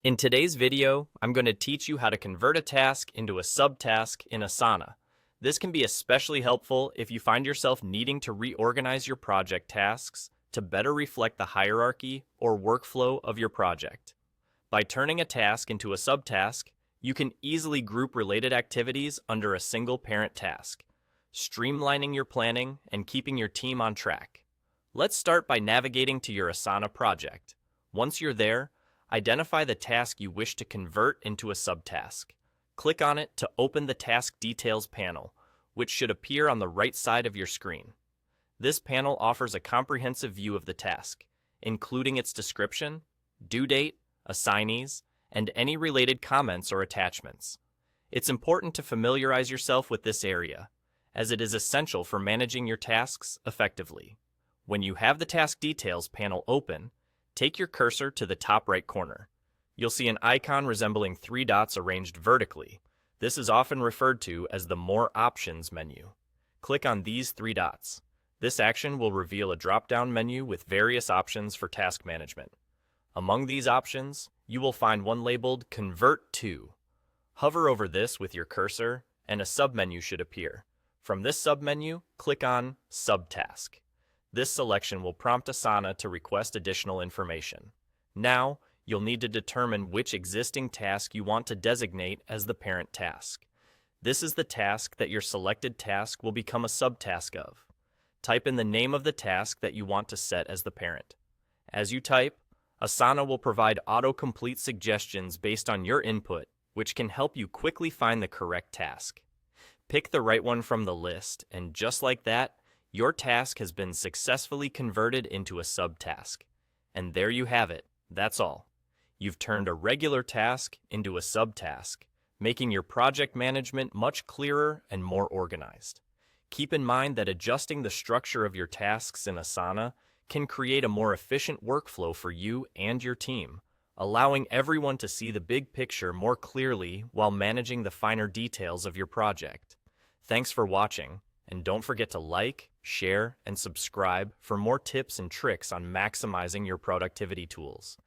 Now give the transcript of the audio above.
In today's video, I'm going to teach you how to convert a task into a subtask in Asana. This can be especially helpful if you find yourself needing to reorganize your project tasks to better reflect the hierarchy or workflow of your project. By turning a task into a subtask, you can easily group related activities under a single parent task, streamlining your planning and keeping your team on track. Let's start by navigating to your Asana project. Once you're there, identify the task you wish to convert into a subtask. Click on it to open the Task Details panel, which should appear on the right side of your screen. This panel offers a comprehensive view of the task, including its description, due date, assignees, and any related comments or attachments. It's important to familiarize yourself with this area, as it is essential for managing your tasks effectively. When you have the Task Details panel open, take your cursor to the top right corner. You'll see an icon resembling three dots arranged vertically. This is often referred to as the More Options menu. Click on these three dots. This action will reveal a drop-down menu with various options for task management. Among these options, you will find one labeled Convert To. Hover over this with your cursor, and a submenu should appear. From this submenu, click on Subtask. This selection will prompt Asana to request additional information. Now, you'll need to determine which existing task you want to designate as the parent task. This is the task that your selected task will become a subtask of. Type in the name of the task that you want to set as the parent. As you type, Asana will provide autocomplete suggestions based on your input, which can help you quickly find the correct task. Pick the right one from the list, and just like that, your task has been successfully converted into a subtask. And there you have it. That's all. You've turned a regular task into a subtask, making your project management much clearer and more organized. Keep in mind that adjusting the structure of your tasks in Asana can create a more efficient workflow for you and your team, allowing everyone to see the big picture more clearly while managing the finer details of your project. Thanks for watching, and don't forget to like, share, and subscribe for more tips and tricks on maximizing your productivity tools.